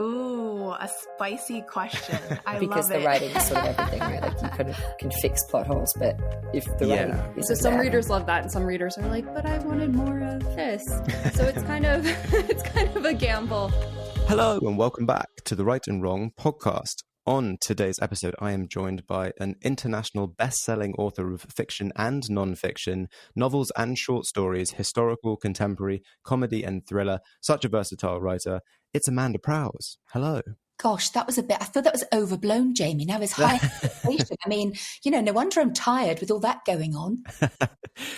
Ooh, a spicy question. I because love the writing is sort of everything, right? Like you kind of can fix plot holes, but if the writing is so some there, readers love that, and some readers are like, but I wanted more of this. So it's kind of a gamble. Hello and welcome back to the Right and Wrong podcast. On today's episode, I am joined by an international best-selling author of fiction and non-fiction, novels and short stories, historical, contemporary, comedy and thriller. Such a versatile writer. It's Amanda Prowse. Hello. Gosh, that was a bit, I thought that was overblown, Jamie. Now it's high expectation. I mean, no wonder I'm tired with all that going on.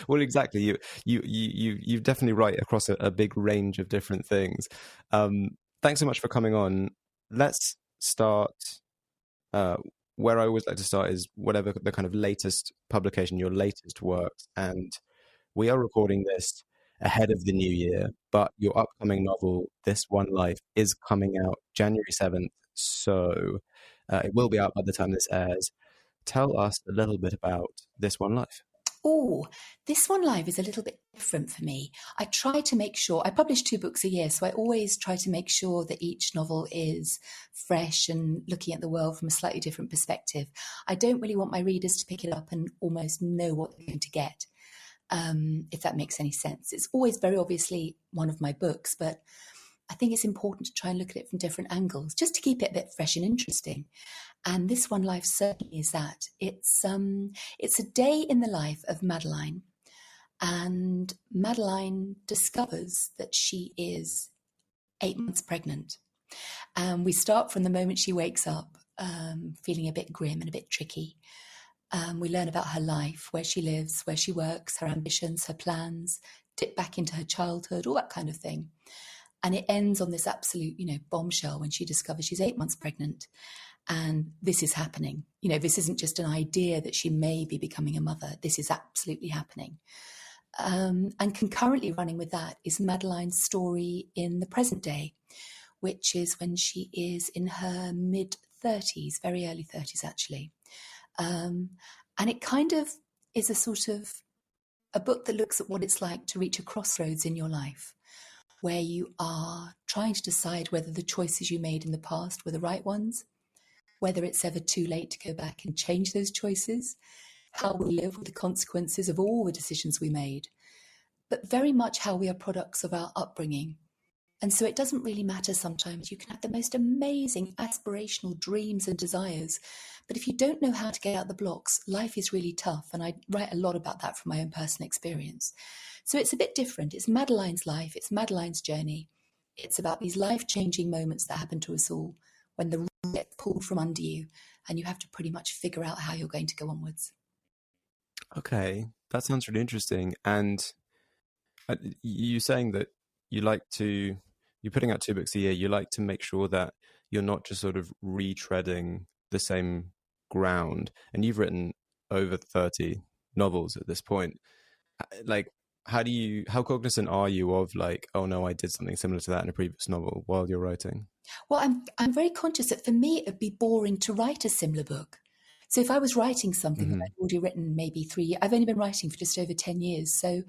Well, exactly. You definitely write across a big range of different things. Thanks so much for coming on. Let's start where I always like to start is whatever the kind of latest publication, your latest works. And we are recording this ahead of the new year, but your upcoming novel, This One Life, is coming out January 7th. So it will be out by the time this airs. Tell us a little bit about This One Life. Oh, This One Life is a little bit different for me. I try to make sure, I publish 2 books a year, so I always try to make sure that each novel is fresh and looking at the world from a slightly different perspective. I don't really want my readers to pick it up and almost know what they're going to get, if that makes any sense. It's always very obviously one of my books, but I think it's important to try and look at it from different angles, just to keep it a bit fresh and interesting. And This One Life certainly is that. It's a day in the life of Madeline, and Madeline discovers that she is 8 months pregnant. And we start from the moment she wakes up, feeling a bit grim and a bit tricky. We learn about her life, where she lives, where she works, her ambitions, her plans, dip back into her childhood, all that kind of thing. And it ends on this absolute, bombshell when she discovers she's 8 months pregnant. And this is happening. This isn't just an idea that she may be becoming a mother. This is absolutely happening. And concurrently running with that is Madeline's story in the present day, which is when she is in her mid-30s, very early 30s, actually. And it kind of is a sort of a book that looks at what it's like to reach a crossroads in your life, where you are trying to decide whether the choices you made in the past were the right ones, whether it's ever too late to go back and change those choices, how we live with the consequences of all the decisions we made, but very much how we are products of our upbringing. And so it doesn't really matter sometimes. You can have the most amazing aspirational dreams and desires, but if you don't know how to get out the blocks, life is really tough. And I write a lot about that from my own personal experience. So it's a bit different. It's Madeline's life. It's Madeline's journey. It's about these life-changing moments that happen to us all when the rug gets pulled from under you and you have to pretty much figure out how you're going to go onwards. Okay, that sounds really interesting. And you saying that you're putting out 2 books a year, you like to make sure that you're not just sort of retreading the same ground. And you've written over 30 novels at this point. Like, how cognizant are you of like, oh no, I did something similar to that in a previous novel while you're writing? Well, I'm very conscious that for me, it would be boring to write a similar book. So if I was writing something that I'd already written maybe 3 years, I've only been writing for just over 10 years. So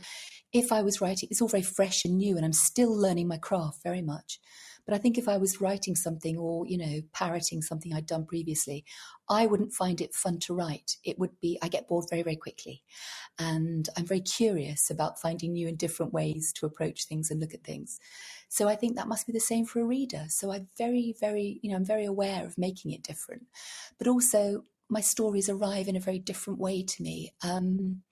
if I was writing, it's all very fresh and new and I'm still learning my craft very much. But I think if I was writing something or, parroting something I'd done previously, I wouldn't find it fun to write. It would be, I get bored very, very quickly. And I'm very curious about finding new and different ways to approach things and look at things. So I think that must be the same for a reader. So I'm very, very, I'm very aware of making it different. But also, my stories arrive in a very different way to me. And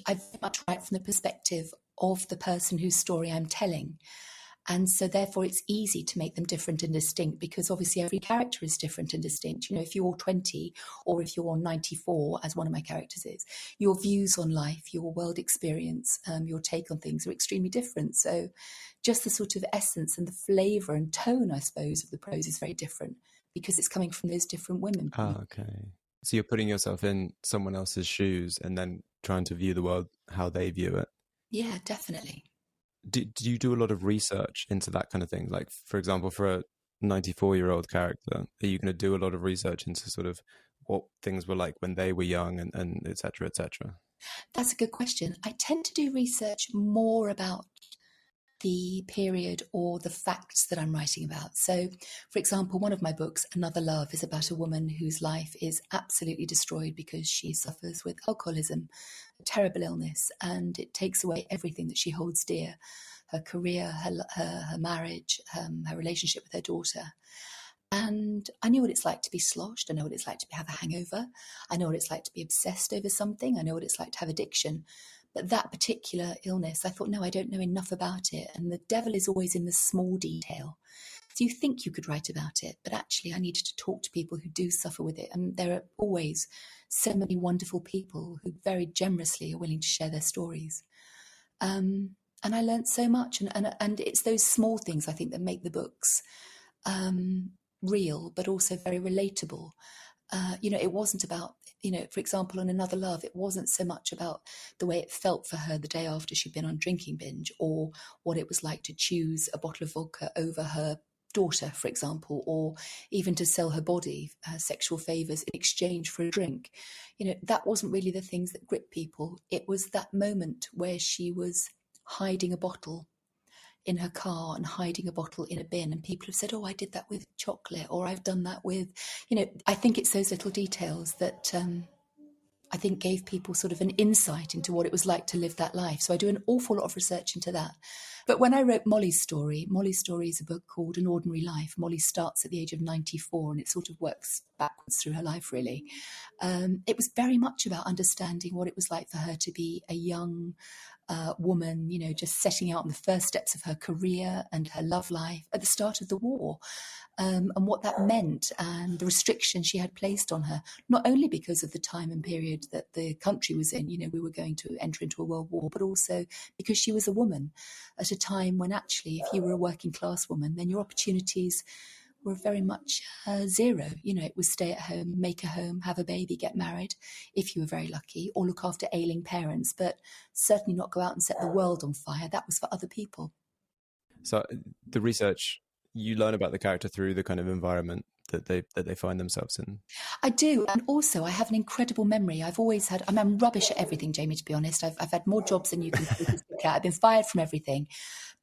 I very much write from the perspective of the person whose story I'm telling. And so therefore it's easy to make them different and distinct because obviously every character is different and distinct. If you're 20 or if you're 94, as one of my characters is, your views on life, your world experience, your take on things are extremely different. So just the sort of essence and the flavour and tone, I suppose, of the prose is very different because it's coming from those different women. Oh, okay. So you're putting yourself in someone else's shoes and then trying to view the world how they view it. Yeah, definitely. Do you do a lot of research into that kind of thing? Like, for example, for a 94-year-old character, are you going to do a lot of research into sort of what things were like when they were young and et cetera, et cetera? That's a good question. I tend to do research more about the period or the facts that I'm writing about. So, for example, one of my books, Another Love, is about a woman whose life is absolutely destroyed because she suffers with alcoholism, a terrible illness, and it takes away everything that she holds dear: her career, her marriage, her relationship with her daughter. And I knew what it's like to be sloshed. I know what it's like to have a hangover. I know what it's like to be obsessed over something. I know what it's like to have addiction. But that particular illness, I thought, no, I don't know enough about it. And the devil is always in the small detail. So you think you could write about it, but actually I needed to talk to people who do suffer with it. And there are always so many wonderful people who very generously are willing to share their stories. And I learned so much. And it's those small things, I think, that make the books real, but also very relatable. It wasn't about, for example, on Another Love, it wasn't so much about the way it felt for her the day after she'd been on drinking binge, or what it was like to choose a bottle of vodka over her daughter, for example, or even to sell her body, sexual favours in exchange for a drink. That wasn't really the things that gripped people. It was that moment where she was hiding a bottle in her car and hiding a bottle in a bin, and people have said, oh, I did that with chocolate, or I've done that with, I think it's those little details that I think gave people sort of an insight into what it was like to live that life. So I do an awful lot of research into that. But when I wrote Molly's story is a book called An Ordinary Life. Molly starts at the age of 94 and it sort of works backwards through her life, really. It was very much about understanding what it was like for her to be a young woman, just setting out on the first steps of her career and her love life at the start of the war, and what that meant, and the restrictions she had placed on her, not only because of the time and period that the country was in, we were going to enter into a world war, but also because she was a woman at a time when actually, if you were a working class woman, then your opportunities were very much zero. It was stay at home, make a home, have a baby, get married, if you were very lucky, or look after ailing parents, but certainly not go out and set the world on fire. That was for other people. So the research, you learn about the character through the kind of environment that they find themselves in. I do. And also I have an incredible memory. I've always had, I'm rubbish at everything, Jamie, to be honest. I've had more jobs than you can look at. I've been fired from everything.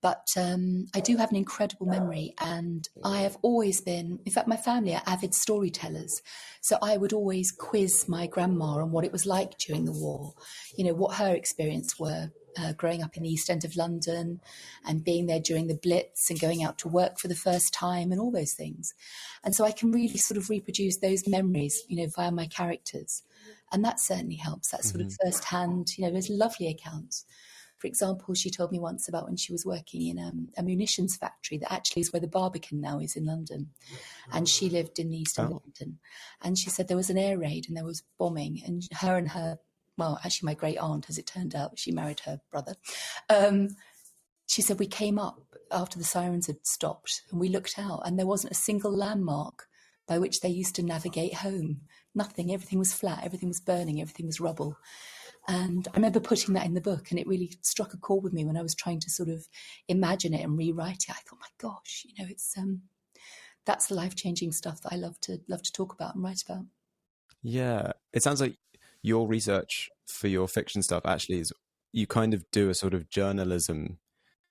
But I do have an incredible memory, and I have always been, in fact, my family are avid storytellers. So I would always quiz my grandma on what it was like during the war, what her experience were growing up in the East End of London and being there during the Blitz and going out to work for the first time and all those things. And so I can really sort of reproduce those memories, via my characters. And that certainly helps, that sort of first-hand, there's lovely accounts. For example, she told me once about when she was working in a munitions factory that actually is where the Barbican now is in London. And she lived in the East End of London. And she said there was an air raid and there was bombing. And her, well, actually my great aunt, as it turned out, she married her brother. She said, we came up after the sirens had stopped and we looked out and there wasn't a single landmark by which they used to navigate home. Nothing. Everything was flat. Everything was burning. Everything was rubble. And I remember putting that in the book, and it really struck a chord with me when I was trying to sort of imagine it and rewrite it. I thought, my gosh, it's that's the life-changing stuff that I love to talk about and write about. Yeah, it sounds like your research for your fiction stuff actually is you kind of do a sort of journalism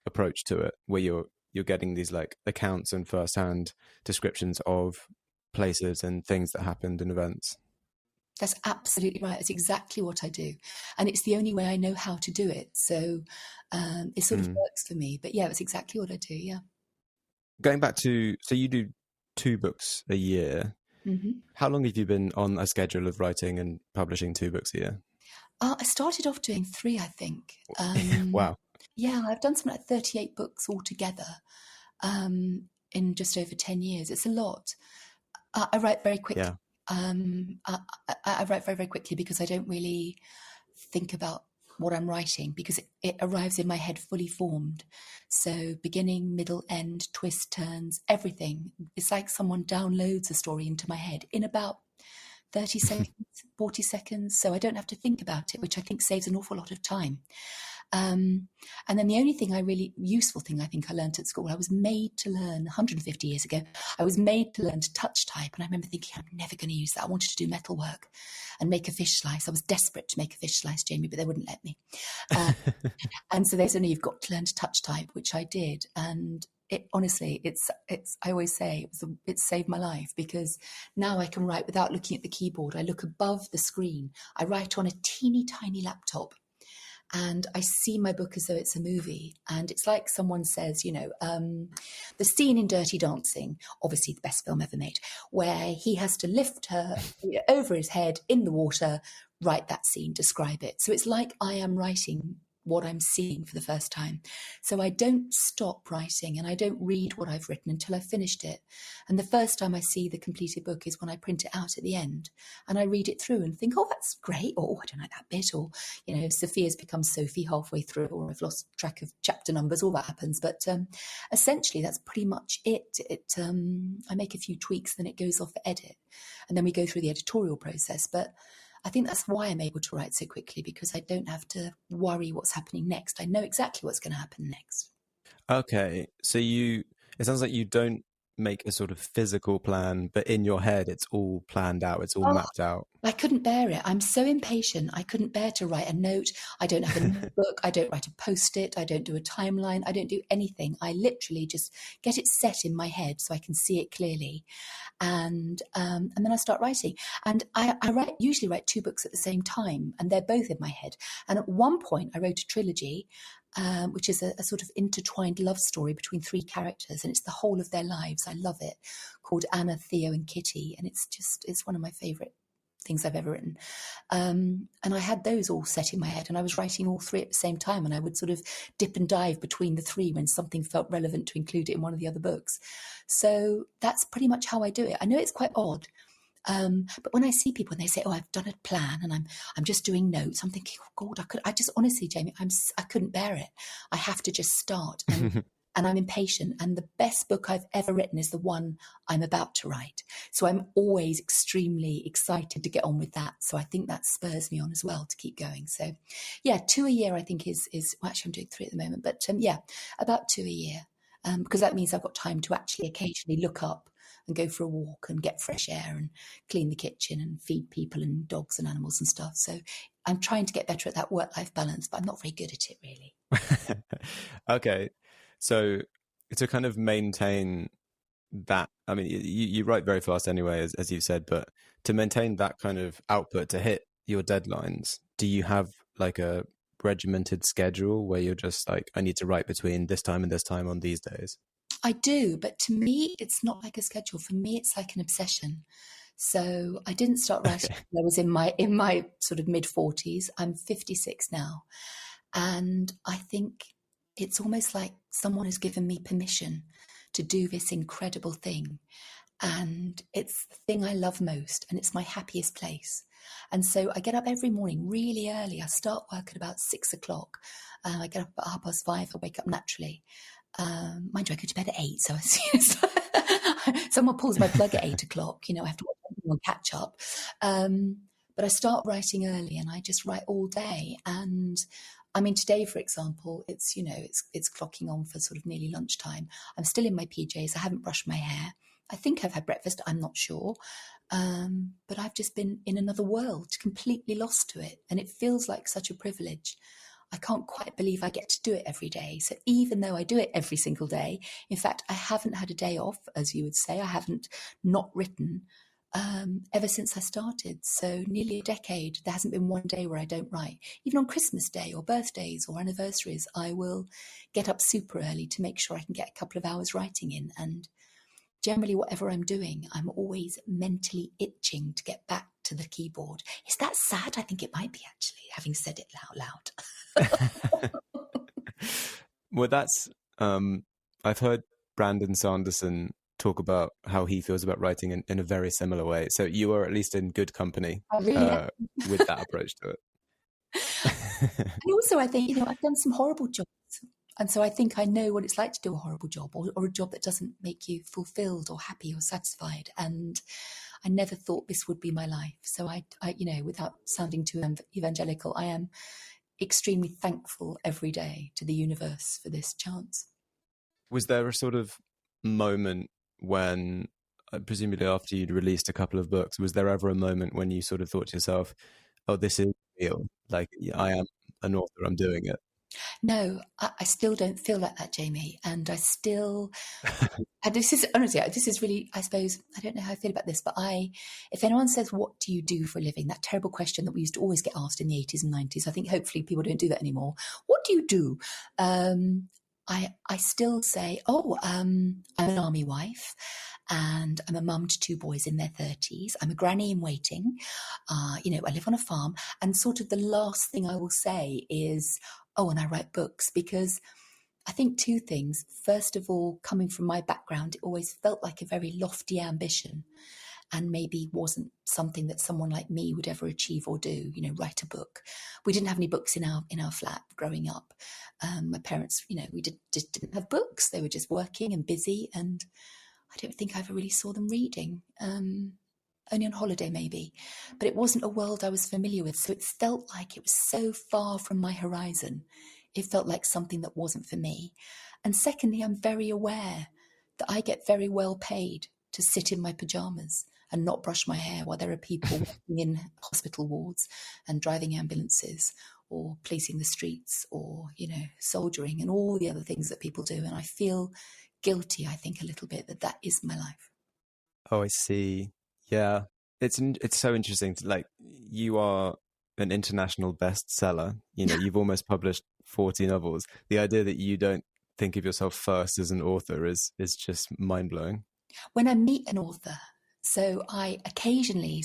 approach to it, where you're getting these like accounts and first-hand descriptions of places and things that happened and events. That's absolutely right. It's exactly what I do. And it's the only way I know how to do it. So it sort of works for me. But yeah, it's exactly what I do, yeah. Going back to, so you do 2 books a year. Mm-hmm. How long have you been on a schedule of writing and publishing 2 books a year? I started off doing 3, I think. Wow. Yeah, I've done something like 38 books altogether in just over 10 years. It's a lot. I write very quickly. Yeah. I write very, very quickly because I don't really think about what I'm writing, because it arrives in my head fully formed. So beginning, middle, end, twist, turns, everything. It's like someone downloads a story into my head in about 30 seconds, 40 seconds. So I don't have to think about it, which I think saves an awful lot of time. And then the only useful thing I think I learned at school, I was made to learn 150 years ago, I was made to learn to touch type. And I remember thinking, I'm never going to use that. I wanted to do metal work and make a fish slice. I was desperate to make a fish slice, Jamie, but they wouldn't let me. And so they said, no, you've got to learn to touch type, which I did. And honestly, I always say it saved my life, because now I can write without looking at the keyboard. I look above the screen. I write on a teeny tiny laptop, and I see my book as though it's a movie. And it's like someone says, the scene in Dirty Dancing, obviously the best film ever made, where he has to lift her over his head in the water, write that scene, describe it. So it's like I am writing what I'm seeing for the first time. So I don't stop writing, and I don't read what I've written until I've finished it. And the first time I see the completed book is when I print it out at the end, and I read it through and think, oh, that's great, or I don't like that bit, or Sophia's become Sophie halfway through, or I've lost track of chapter numbers, all that happens. But essentially that's pretty much it. I make a few tweaks, then it goes off for edit, and then we go through the editorial process. But I think that's why I'm able to write so quickly, because I don't have to worry what's happening next. I know exactly what's going to happen next. Okay. So it sounds like you don't make a sort of physical plan, but in your head, it's all planned out. It's all mapped out. I couldn't bear it. I'm so impatient. I couldn't bear to write a note. I don't have a notebook. I don't write a post-it. I don't do a timeline. I don't do anything. I literally just get it set in my head so I can see it clearly. And then I start writing. And I usually write 2 books at the same time, and they're both in my head. And at one point I wrote a trilogy, which is a sort of intertwined love story between 3 characters, and it's the whole of their lives. I love it, called Anna, Theo and Kitty. And it's one of my favourite things I've ever written. And I had those all set in my head, and I was writing all 3 at the same time, and I would sort of dip and dive between the 3 when something felt relevant to include it in one of the other books. So that's pretty much how I do it. I know it's quite odd. But when I see people and they say, oh, I've done a plan and I'm just doing notes, I'm thinking, oh God, honestly, Jamie, I couldn't bear it. I have to just start. And I'm impatient. And the best book I've ever written is the one I'm about to write. So I'm always extremely excited to get on with that. So I think that spurs me on as well to keep going. So yeah, 2 a year, I think is well, actually I'm doing 3 at the moment, but yeah, about 2 a year. Because that means I've got time to actually occasionally look up and go for a walk and get fresh air and clean the kitchen and feed people and dogs and animals and stuff. So I'm trying to get better at that work-life balance, but I'm not very good at it, really. Okay. So to kind of maintain that, I mean, you write very fast anyway, as you said, but to maintain that kind of output to hit your deadlines, do you have like a regimented schedule where you're just like, I need to write between this time and this time on these days? I do, but to me, it's not like a schedule. For me, it's like an obsession. So I didn't start writing when I was in my sort of mid-40s. I'm 56 now. And I think it's almost like someone has given me permission to do this incredible thing. And it's the thing I love most, and it's my happiest place. And so I get up every morning really early. I start work at about 6 o'clock. I get up at 5:30. I wake up naturally. Mind you, I go to bed at 8, so someone pulls my plug at 8 o'clock. I have to catch up. But I start writing early, and I just write all day. And I mean, today, for example, it's clocking on for sort of nearly lunchtime. I'm still in my PJs. I haven't brushed my hair. I think I've had breakfast. I'm not sure. But I've just been in another world, completely lost to it. And it feels like such a privilege. I can't quite believe I get to do it every day. So even though I do it every single day, in fact, I haven't had a day off, as you would say. I haven't not written ever since I started. So nearly a decade, there hasn't been one day where I don't write. Even on Christmas Day or birthdays or anniversaries, I will get up super early to make sure I can get a couple of hours writing in. And generally, whatever I'm doing, I'm always mentally itching to get back to the keyboard. Is that sad? I think it might be, actually, having said it out loud. Well, that's I've heard Brandon Sanderson talk about how he feels about writing in a very similar way. So you are at least in good company with that approach to it. And also, I think, I've done some horrible jobs. And so I think I know what it's like to do a horrible job, or a job that doesn't make you fulfilled or happy or satisfied. And I never thought this would be my life. So I without sounding too evangelical, I am extremely thankful every day to the universe for this chance. Was there a sort of moment when, presumably after you'd released a couple of books, was there ever a moment when you sort of thought to yourself, oh, this is real, like I am an author, I'm doing it? No, I still don't feel like that, Jamie. And I still, and this is, honestly, this is really, I suppose, I don't know how I feel about this, but if anyone says, what do you do for a living? That terrible question that we used to always get asked in the 80s and 90s, I think hopefully people don't do that anymore. What do you do? I still say, I'm an army wife and I'm a mum to 2 boys in their 30s. I'm a granny in waiting. I live on a farm. And sort of the last thing I will say is, and I write books, because I think 2 things. First of all, coming from my background, it always felt like a very lofty ambition and maybe wasn't something that someone like me would ever achieve or do, write a book. We didn't have any books in our flat growing up. My parents, we just didn't have books. They were just working and busy, and I don't think I ever really saw them reading. Only on holiday maybe, but it wasn't a world I was familiar with. So it felt like it was so far from my horizon. It felt like something that wasn't for me. And secondly, I'm very aware that I get very well paid to sit in my pajamas and not brush my hair while there are people working in hospital wards and driving ambulances or policing the streets or, soldiering and all the other things that people do. And I feel guilty, I think, a little bit that is my life. Oh, I see. Yeah, it's so interesting. Like, you are an international bestseller. You've almost published 40 novels. The idea that you don't think of yourself first as an author is just mind blowing. When I meet an author, occasionally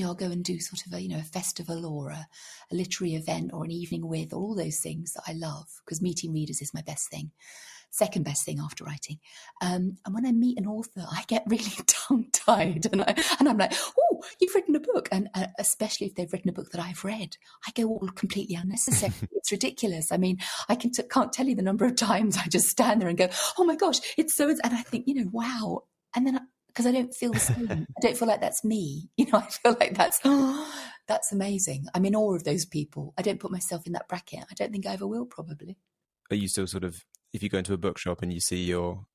I'll go and do sort of a festival or a literary event or an evening with, or all those things that I love, because meeting readers is my best thing. Second best thing after writing. And when I meet an author, I get really tongue-tied and I'm like, oh, you've written a book. And especially if they've written a book that I've read, I go all completely unnecessary. It's ridiculous. I mean, I can't tell you the number of times I just stand there and go, oh my gosh, it's so, and I think, wow. And then, because I don't feel the same. I don't feel like that's me. I feel like that's amazing. I'm in awe of those people. I don't put myself in that bracket. I don't think I ever will, probably. Are you still sort of, if you go into a bookshop and you see your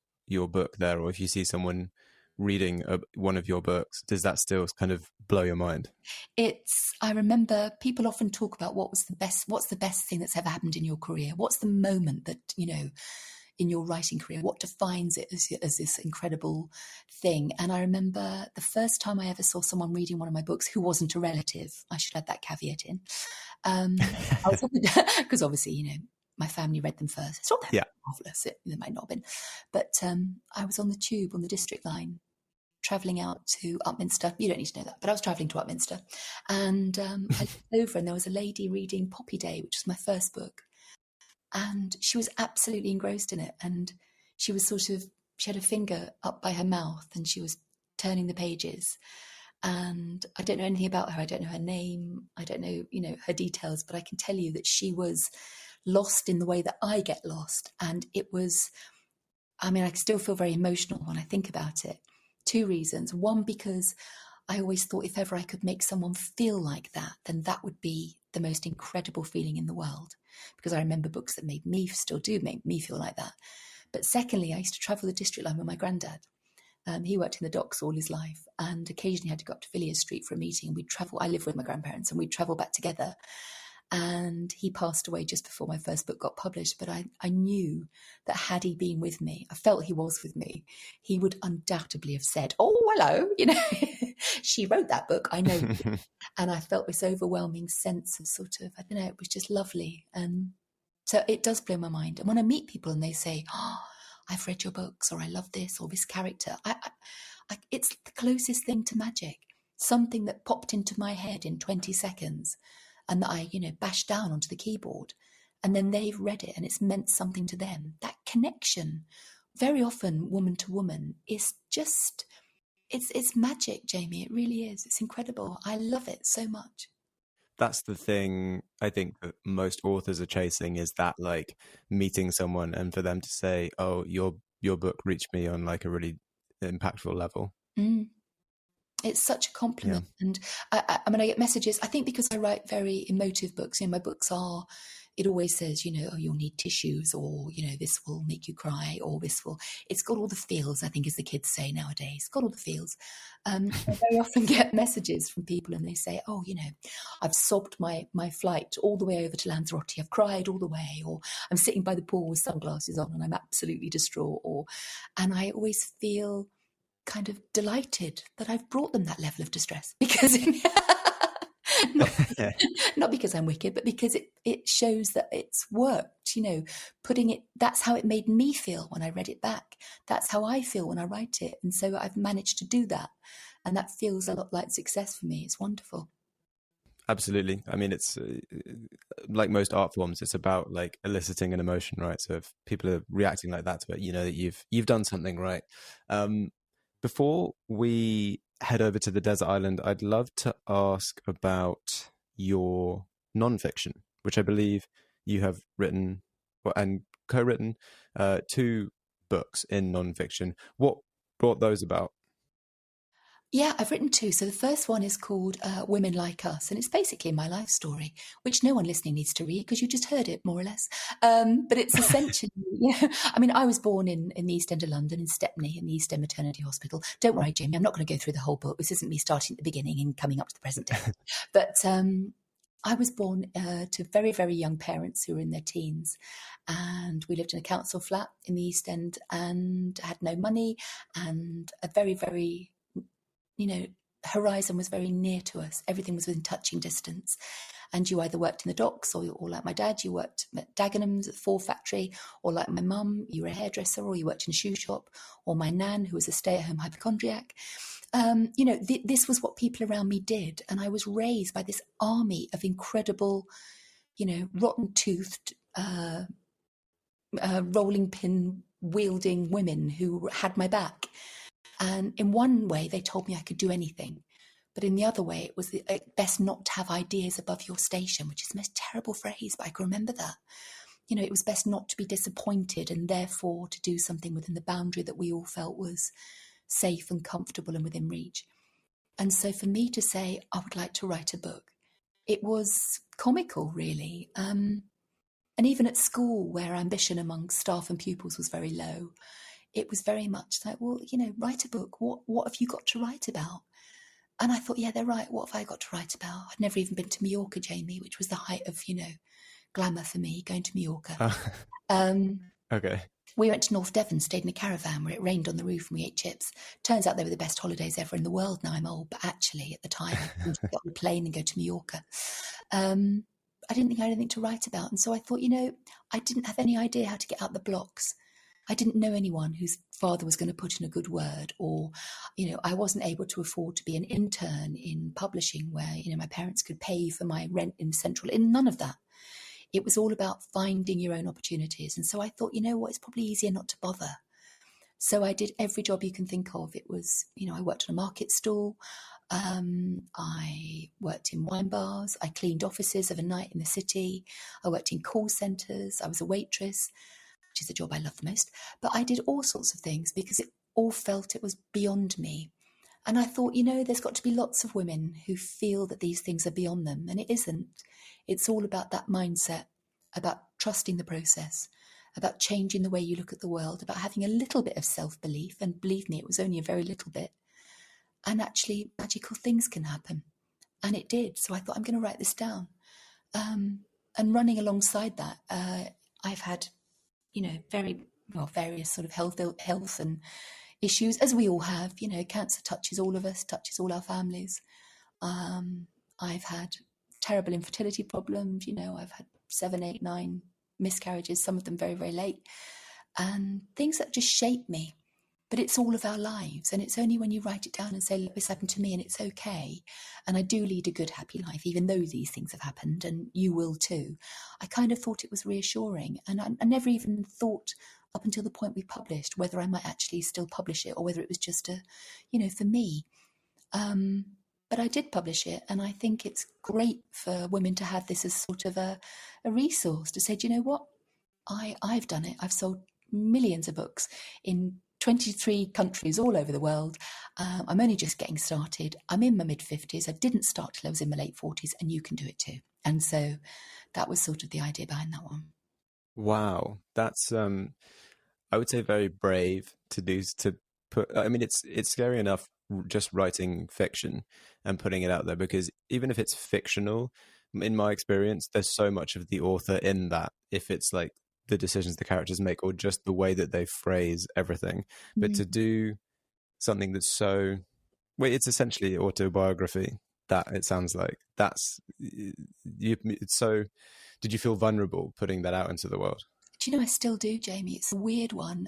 book there, or if you see someone reading one of your books, does that still kind of blow your mind? I remember people often talk about what's the best thing that's ever happened in your career? What's the moment that, in your writing career, what defines it as this incredible thing? And I remember the first time I ever saw someone reading one of my books who wasn't a relative. I should add that caveat in. Because obviously, my family read them first. It's not that marvellous. They might not have been. But I was on the tube on the District line, travelling out to Upminster. You don't need to know that, but I was travelling to Upminster. And I looked over and there was a lady reading Poppy Day, which was my first book. And she was absolutely engrossed in it. And she was she had a finger up by her mouth and she was turning the pages. And I don't know anything about her. I don't know her name. I don't know, her details, but I can tell you that she was lost in the way that I get lost. And it was, I still feel very emotional when I think about it. 2 reasons. One, because I always thought if ever I could make someone feel like that, then that would be the most incredible feeling in the world. Because I remember books that still do make me feel like that. But secondly, I used to travel the District line with my granddad. He worked in the docks all his life and occasionally had to go up to Villiers Street for a meeting. And we'd travel, I lived with my grandparents and we'd travel back together. And he passed away just before my first book got published. But I knew that had he been with me, I felt he was with me, he would undoubtedly have said, oh, hello, she wrote that book, I know. And I felt this overwhelming sense of sort of, I don't know, it was just lovely. And so it does blow my mind. And when I meet people and they say, oh, I've read your books, or I love this, or this character, it's the closest thing to magic. Something that popped into my head in 20 seconds and that I, bashed down onto the keyboard. And then they've read it and it's meant something to them. That connection, very often woman to woman, is just, it's magic, Jamie. It really is. It's incredible. I love it so much. That's the thing I think that most authors are chasing, is that like meeting someone and for them to say, oh, your book reached me on like a really impactful level. It's such a compliment. Yeah. And I mean, I get messages, I think because I write very emotive books, my books are, it always says, oh, you'll need tissues, or, this will make you cry, or it's got all the feels, I think, as the kids say nowadays, it's got all the feels. I very often get messages from people and they say, oh, I've sobbed my flight all the way over to Lanzarote, I've cried all the way, or I'm sitting by the pool with sunglasses on and I'm absolutely distraught, and I always feel kind of delighted that I've brought them that level of distress, because not because I'm wicked, but because it shows that it's worked, putting it, that's how it made me feel when I read it back. That's how I feel when I write it. And so I've managed to do that. And that feels a lot like success for me. It's wonderful. Absolutely. I mean, it's like most art forms, it's about like eliciting an emotion, right? So if people are reacting like that to it, that you've done something right. Before we head over to the desert island, I'd love to ask about your nonfiction, which I believe you have written and co-written 2 books in nonfiction. What brought those about? Yeah, I've written 2. So the first one is called Women Like Us, and it's basically my life story, which no one listening needs to read because you just heard it, more or less. But it's essentially, I mean, I was born in the East End of London, in Stepney, in the East End Maternity Hospital. Don't worry, Jamie, I'm not going to go through the whole book. This isn't me starting at the beginning and coming up to the present day. But I was born to very, very young parents who were in their teens, and we lived in a council flat in the East End and had no money, and a very, very horizon was very near to us. Everything was within touching distance. And you either worked in the docks, or like my dad, you worked at Dagenham's at the Ford factory, or like my mum, you were a hairdresser, or you worked in a shoe shop, or my nan, who was a stay-at-home hypochondriac. This was what people around me did. And I was raised by this army of incredible, rotten-toothed, rolling pin wielding women who had my back. And in one way, they told me I could do anything. But in the other way, it was best not to have ideas above your station, which is the most terrible phrase, but I can remember that. It was best not to be disappointed, and therefore to do something within the boundary that we all felt was safe and comfortable and within reach. And so for me to say, I would like to write a book, it was comical, really. And even at school, where ambition among staff and pupils was very low, it was very much like, well, write a book. What have you got to write about? And I thought, yeah, they're right. What have I got to write about? I'd never even been to Mallorca, Jamie, which was the height of, glamour for me, going to Mallorca. Okay. We went to North Devon, stayed in a caravan where it rained on the roof and we ate chips. Turns out they were the best holidays ever in the world. Now I'm old, but actually at the time I wanted to get on a plane and go to Mallorca. I didn't think I had anything to write about. And so I thought, I didn't have any idea how to get out the blocks. I didn't know anyone whose father was going to put in a good word, or, I wasn't able to afford to be an intern in publishing where, my parents could pay for my rent in none of that. It was all about finding your own opportunities. And so I thought, it's probably easier not to bother. So I did every job you can think of. It was, I worked on a market stall. I worked in wine bars. I cleaned offices of a night in the city. I worked in call centres. I was a waitress, which is the job I love the most. But I did all sorts of things because it all felt it was beyond me. And I thought, there's got to be lots of women who feel that these things are beyond them. And it isn't. It's all about that mindset, about trusting the process, about changing the way you look at the world, about having a little bit of self-belief. And believe me, it was only a very little bit. And actually, magical things can happen. And it did. So I thought, I'm going to write this down. And running alongside that, I've had various sort of health and issues, as we all have. Cancer touches all of us, touches all our families. I've had terrible infertility problems. I've had 7, 8, 9 miscarriages, some of them very, very late, and things that just shape me. But it's all of our lives, and it's only when you write it down and say, look, this happened to me and it's okay, and I do lead a good, happy life, even though these things have happened, and you will too. I kind of thought it was reassuring, and I never even thought up until the point we published whether I might actually still publish it or whether it was just for me. But I did publish it, and I think it's great for women to have this as sort of a resource to say, do you know what? I've done it. I've sold millions of books in 23 countries all over the world. I'm only just getting started. I'm in my mid-50s. I didn't start till I was in my late 40s, and you can do it too. And so that was sort of the idea behind that one. Wow, that's I would say very brave to put. I mean, it's scary enough just writing fiction and putting it out there, because even if it's fictional, in my experience, there's so much of the author in that. If it's like the decisions the characters make or just the way that they phrase everything, but to do something that's so, well, it's essentially autobiography. That it sounds like that's you. It's so. Did you feel vulnerable putting that out into the world? Do you know, I still do, Jamie. It's a weird one.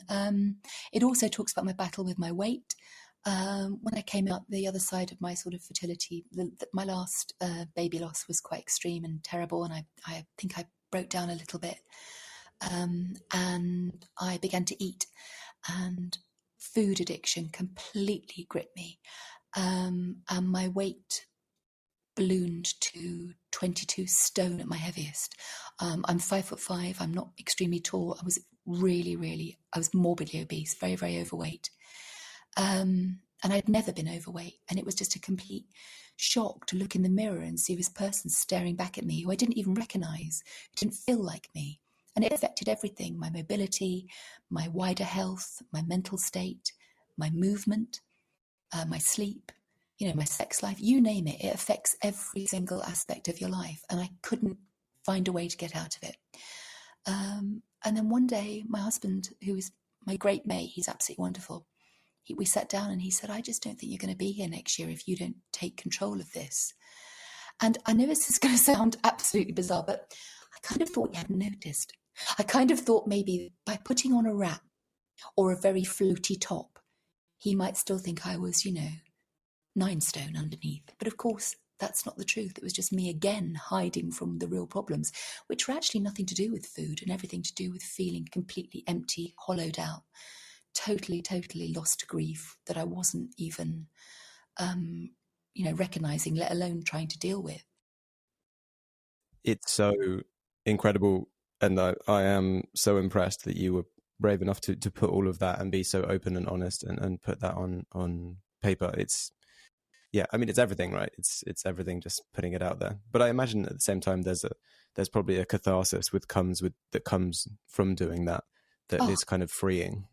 It also talks about my battle with my weight. When I came out the other side of my sort of fertility, my last baby loss was quite extreme and terrible, and I think I broke down a little bit. And I began to eat, and food addiction completely gripped me. And my weight ballooned to 22 stone at my heaviest. I'm 5'5". I'm not extremely tall. I was I was morbidly obese, very, very overweight. And I'd never been overweight. And it was just a complete shock to look in the mirror and see this person staring back at me who I didn't even recognize, who didn't feel like me. And it affected everything: my mobility, my wider health, my mental state, my movement, my sleep, my sex life, you name it. It affects every single aspect of your life. And I couldn't find a way to get out of it. And then one day, my husband, who is my great mate, he's absolutely wonderful. We sat down and he said, I just don't think you're going to be here next year if you don't take control of this. And I know this is going to sound absolutely bizarre, but I kind of thought he hadn't noticed. I kind of thought maybe by putting on a wrap or a very floaty top, he might still think I was, 9 stone underneath. But of course, that's not the truth. It was just me again hiding from the real problems, which were actually nothing to do with food and everything to do with feeling completely empty, hollowed out, totally lost to grief that I wasn't even, recognizing, let alone trying to deal with. It's so incredible, and I am so impressed that you were brave enough to put all of that and be so open and honest and put that on paper. I mean, it's everything, right? It's everything, just putting it out there. But I imagine at the same time there's probably a catharsis that comes from doing that is kind of freeing.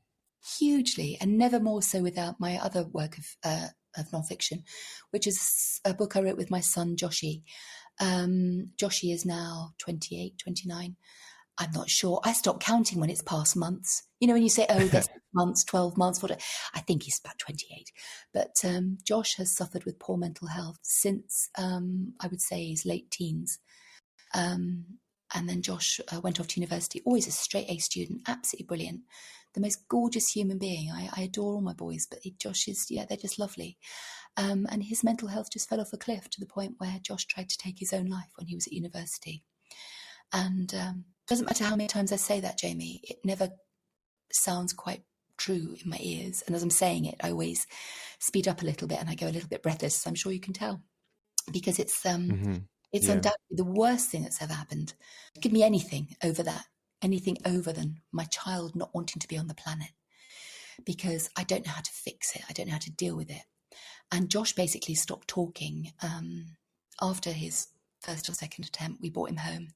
Hugely, and never more so without my other work of nonfiction, which is a book I wrote with my son Joshi. Joshi is now 28, 29. I'm not sure. I stopped counting when it's past months. When you say, oh, there's months, 12 months, I think he's about 28. But Josh has suffered with poor mental health since, I would say, his late teens. And then Josh went off to university, always a straight A student, absolutely brilliant, the most gorgeous human being. I adore all my boys, but Josh is, they're just lovely. And his mental health just fell off a cliff to the point where Josh tried to take his own life when he was at university. And doesn't matter how many times I say that, Jamie, it never sounds quite true in my ears. And as I'm saying it, I always speed up a little bit and I go a little bit breathless, I'm sure you can tell, because it's undoubtedly the worst thing that's ever happened. Give me anything over that, anything over than my child not wanting to be on the planet, because I don't know how to fix it. I don't know how to deal with it. And Josh basically stopped talking. After his first or second attempt, we brought him home.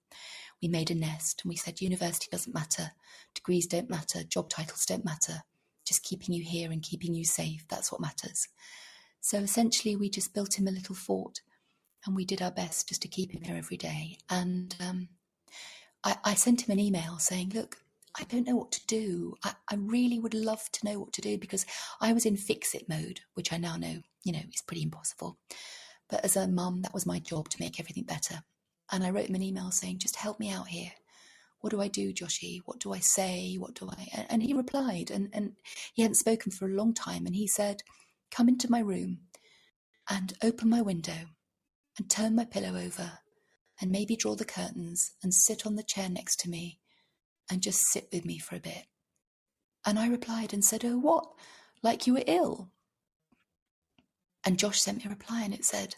We made a nest and we said, university doesn't matter, degrees don't matter, job titles don't matter, just keeping you here and keeping you safe, that's what matters. So essentially we just built him a little fort and we did our best just to keep him here every day. And I sent him an email saying, look, I don't know what to do. I really would love to know what to do, because I was in fix-it mode, which I now know, is pretty impossible. But as a mum, that was my job, to make everything better. And I wrote him an email saying, just help me out here. What do I do, Joshi? What do I say? And he replied, and he hadn't spoken for a long time. And he said, come into my room and open my window and turn my pillow over and maybe draw the curtains and sit on the chair next to me and just sit with me for a bit. And I replied and said, oh, what? Like you were ill? And Josh sent me a reply and it said,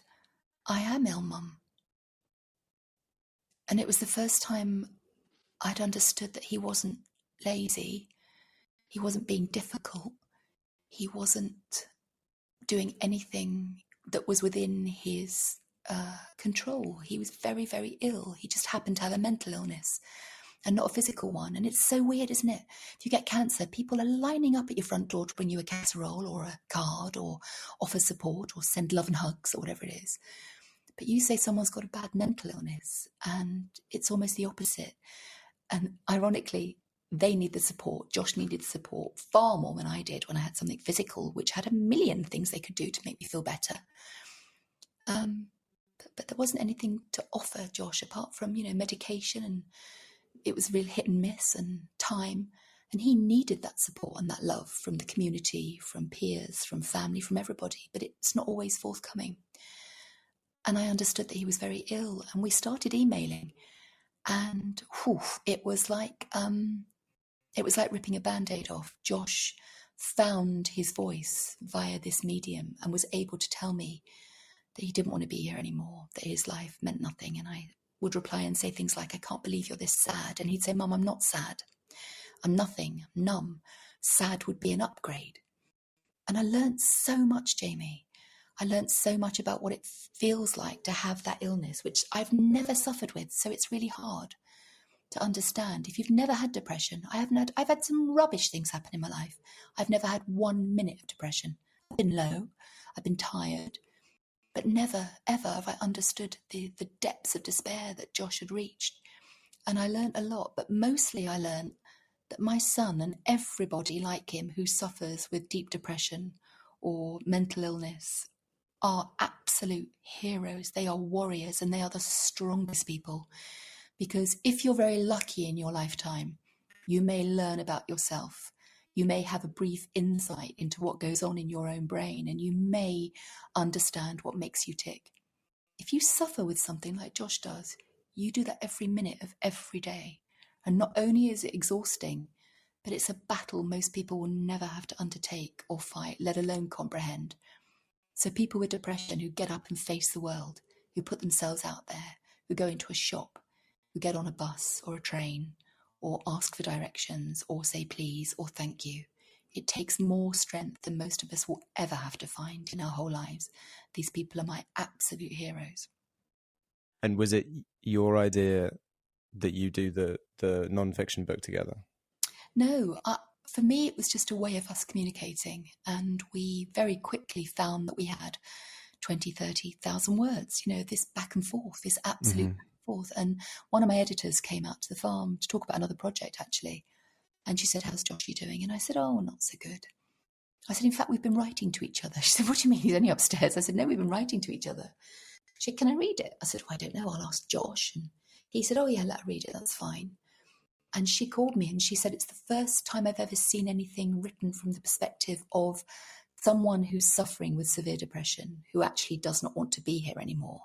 I am ill, Mum. And it was the first time I'd understood that he wasn't lazy. He wasn't being difficult. he wasn't doing anything that was within his control. He was very, very ill. He just happened to have a mental illness and not a physical one. And it's so weird, isn't it? If you get cancer, people are lining up at your front door to bring you a casserole or a card or offer support or send love and hugs or whatever it is. But you say someone's got a bad mental illness and it's almost the opposite. And ironically, they need the support. Josh needed support far more than I did when I had something physical, which had a million things they could do to make me feel better. But there wasn't anything to offer Josh apart from, medication, and it was real hit and miss and time. And he needed that support and that love from the community, from peers, from family, from everybody. But it's not always forthcoming. And I understood that he was very ill, and we started emailing. And it was like ripping a Band-Aid off. Josh found his voice via this medium and was able to tell me that he didn't want to be here anymore, that his life meant nothing. And I would reply and say things like, I can't believe you're this sad. And he'd say, Mum, I'm not sad. I'm nothing. I'm numb. Sad would be an upgrade. And I learned so much, Jamie. I learned so much about what it feels like to have that illness, which I've never suffered with. So it's really hard to understand. If you've never had depression, I've had some rubbish things happen in my life. I've never had 1 minute of depression. I've been low. I've been tired. But never, ever have I understood the depths of despair that Josh had reached. And I learned a lot, but mostly I learned that my son and everybody like him who suffers with deep depression or mental illness are absolute heroes. They are warriors, and they are the strongest people. Because if you're very lucky in your lifetime, you may learn about yourself. You may have a brief insight into what goes on in your own brain, and you may understand what makes you tick. If you suffer with something like Josh does, you do that every minute of every day. And not only is it exhausting, but it's a battle most people will never have to undertake or fight, let alone comprehend. So people with depression who get up and face the world, who put themselves out there, who go into a shop, who get on a bus or a train, or ask for directions, or say please, or thank you. It takes more strength than most of us will ever have to find in our whole lives. These people are my absolute heroes. And was it your idea that you do the non-fiction book together? No, for me, it was just a way of us communicating. And we very quickly found that we had 20, 30,000 words, this back and forth, this absolute back and forth. And one of my editors came out to the farm to talk about another project, actually. And she said, how's Joshy doing? And I said, oh, not so good. I said, in fact, we've been writing to each other. She said, what do you mean? He's only upstairs. I said, no, we've been writing to each other. She said, can I read it? I said, well, I don't know. I'll ask Josh. And he said, oh, yeah, let her read it. That's fine. And she called me and she said, it's the first time I've ever seen anything written from the perspective of someone who's suffering with severe depression, who actually does not want to be here anymore,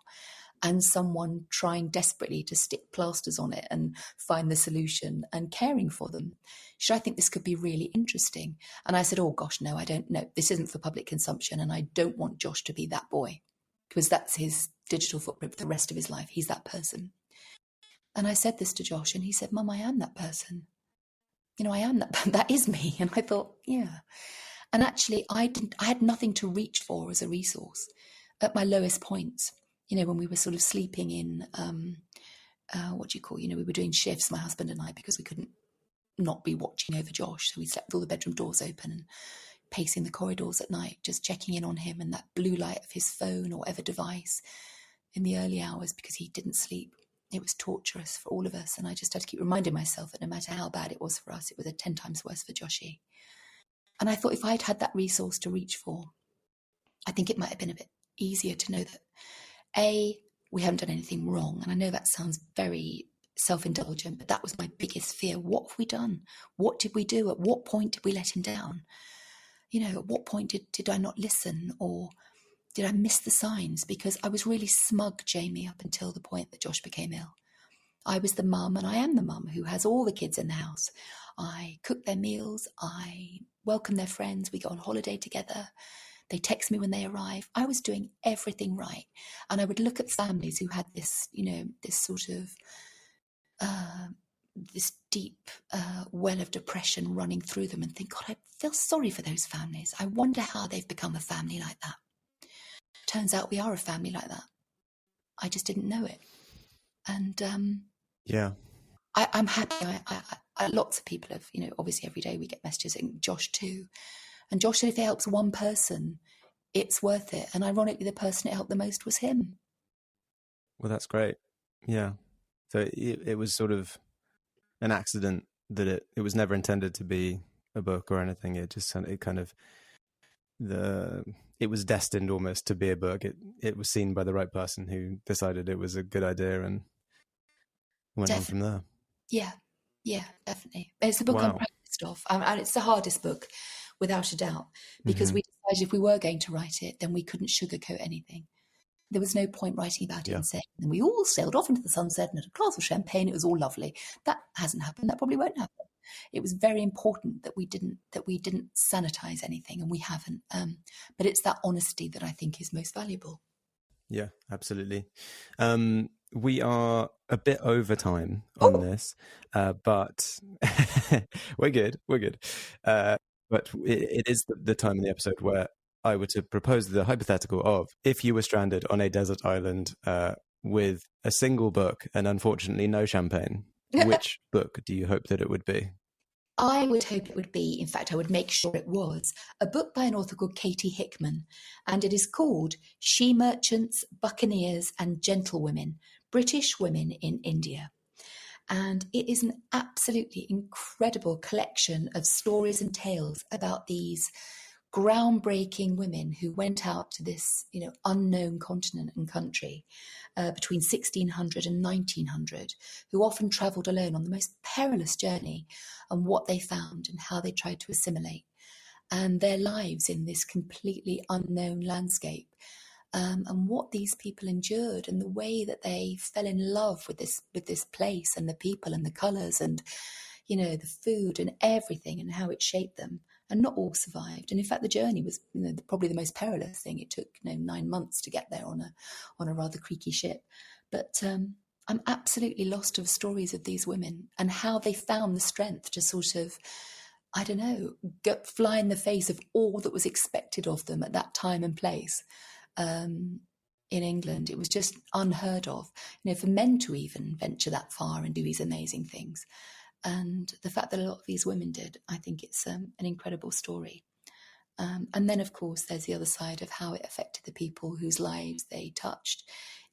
and someone trying desperately to stick plasters on it and find the solution and caring for them. She said, I think this could be really interesting. And I said, oh, gosh, no, I don't know. This isn't for public consumption, and I don't want Josh to be that boy, because that's his digital footprint for the rest of his life. He's that person. And I said this to Josh, and he said, Mum, I am that person. I am that is me. And I thought, yeah. And actually, I had nothing to reach for as a resource at my lowest points. When we were sort of sleeping in, we were doing shifts, my husband and I, because we couldn't not be watching over Josh. So we slept with all the bedroom doors open and pacing the corridors at night, just checking in on him and that blue light of his phone or whatever device in the early hours, because he didn't sleep. It was torturous for all of us. And I just had to keep reminding myself that no matter how bad it was for us, it was 10 times worse for Joshy. And I thought if I'd had that resource to reach for, I think it might have been a bit easier to know that, A, we haven't done anything wrong. And I know that sounds very self-indulgent, but that was my biggest fear. What have we done? What did we do? At what point did we let him down? At what point did I not listen? Or did I miss the signs? Because I was really smug, Jamie, up until the point that Josh became ill. I was the mum, and I am the mum, who has all the kids in the house. I cook their meals. I welcome their friends. We go on holiday together. They text me when they arrive. I was doing everything right. And I would look at families who had this, this sort of this deep well of depression running through them and think, God, I feel sorry for those families. I wonder how they've become a family like that. Turns out we are a family like that. I just didn't know it. And I'm happy. Lots of people have, obviously every day we get messages, and Josh too. And Josh said if it helps one person, it's worth it. And ironically, the person it helped the most was him. Well, that's great. Yeah. So it was sort of an accident that it was never intended to be a book or anything. It was destined almost to be a book. It was seen by the right person who decided it was a good idea and went on from there. Yeah, definitely. It's a book I'm proudest of, and it's the hardest book, without a doubt, because we decided if we were going to write it, then we couldn't sugarcoat anything. There was no point writing about it and saying, and we all sailed off into the sunset and had a glass of champagne. It was all lovely. That hasn't happened. That probably won't happen. It was very important that we didn't sanitize anything, and we haven't. But it's that honesty that I think is most valuable. Yeah, absolutely. We are a bit over time on this, but we're good. But it is the time in the episode where I were to propose the hypothetical of, if you were stranded on a desert island with a single book and unfortunately no champagne, which book do you hope that it would be? I would hope it would be, in fact, I would make sure it was, a book by an author called Katie Hickman, and it is called She Merchants, Buccaneers and Gentlewomen, British Women in India. And it is an absolutely incredible collection of stories and tales about these groundbreaking women who went out to this, unknown continent and country between 1600 and 1900, who often travelled alone on the most perilous journey, and what they found and how they tried to assimilate, and their lives in this completely unknown landscape, and what these people endured, and the way that they fell in love with this place and the people and the colours and the food and everything, and how it shaped them. And not all survived. And in fact, the journey was probably the most perilous thing. It took 9 months to get there on a rather creaky ship. But I'm absolutely lost of stories of these women and how they found the strength to sort of, I don't know, fly in the face of all that was expected of them at that time and place. In England, it was just unheard of. For men to even venture that far and do these amazing things. And the fact that a lot of these women did, I think it's an incredible story. And then, of course, there's the other side of how it affected the people whose lives they touched.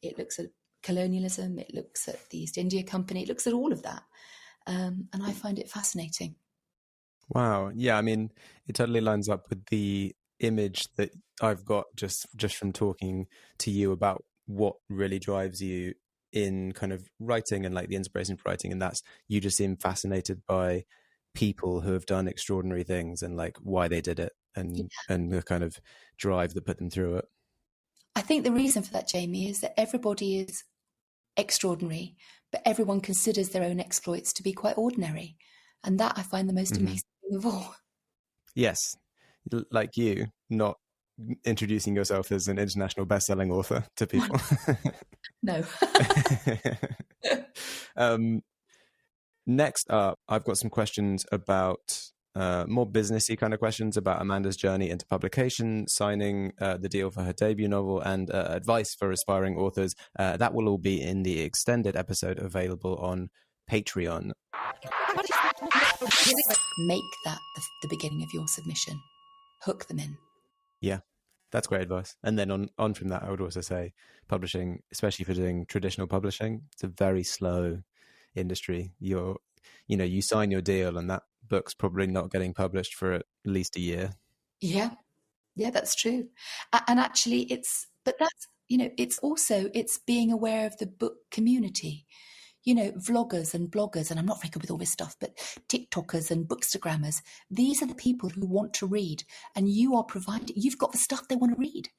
It looks at colonialism, it looks at the East India Company, it looks at all of that. And I find it fascinating. Wow. Yeah, I mean, it totally lines up with the image that I've got just from talking to you about what really drives you in kind of writing and like the inspiration for writing, and that's you just seem fascinated by people who have done extraordinary things and like why they did it and the kind of drive that put them through it. I think the reason for that, Jamie, is that everybody is extraordinary, but everyone considers their own exploits to be quite ordinary, and that I find the most amazing thing of all. Yes, like you not introducing yourself as an international best-selling author to people. No. Next up, I've got some questions about more businessy kind of questions about Amanda's journey into publication, signing the deal for her debut novel, and advice for aspiring authors. That will all be in the extended episode available on Patreon. Make that the beginning of your submission. Hook them in. Yeah. That's great advice. And then on from that, I would also say publishing, especially for doing traditional publishing, it's a very slow industry. You sign your deal and that book's probably not getting published for at least a year. Yeah, that's true. And actually it's being aware of the book community. Vloggers and bloggers, and I'm not very good with all this stuff, but TikTokers and Bookstagrammers, these are the people who want to read, and you've got the stuff they want to read.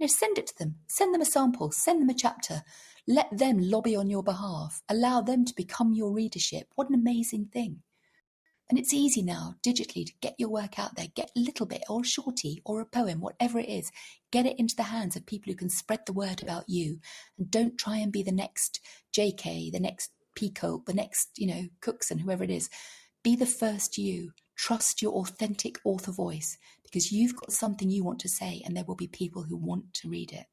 Send it to them, send them a sample, send them a chapter, let them lobby on your behalf, allow them to become your readership. What an amazing thing. And it's easy now, digitally, to get your work out there, get a little bit, or a shorty, or a poem, whatever it is, get it into the hands of people who can spread the word about you, and don't try and be the next JK, the next Pico, the next, Cookson, whoever it is. Be the first you. Trust your authentic author voice, because you've got something you want to say and there will be people who want to read it.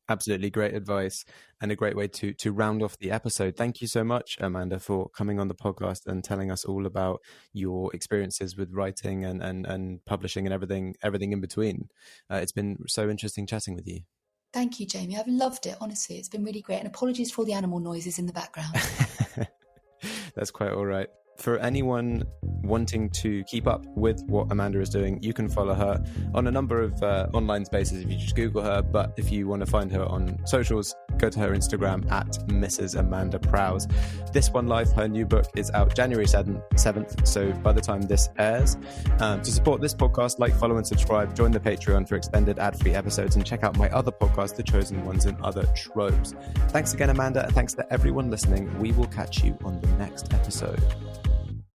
Absolutely great advice and a great way to round off the episode. Thank you so much, Amanda, for coming on the podcast and telling us all about your experiences with writing and publishing and everything in between. It's been so interesting chatting with you. Thank you, Jamie. I've loved it. Honestly, it's been really great. And apologies for all the animal noises in the background. That's quite all right. For anyone wanting to keep up with what Amanda is doing, you can follow her on a number of online spaces if you just Google her. But if you want to find her on socials, go to her Instagram at Mrs. Amanda Prowse. This One Life, her new book, is out January 7th. So by the time this airs, to support this podcast, like, follow and subscribe, join the Patreon for extended ad-free episodes, and check out my other podcast, The Chosen Ones and Other Tropes. Thanks again, Amanda, and thanks to everyone listening. We will catch you on the next episode.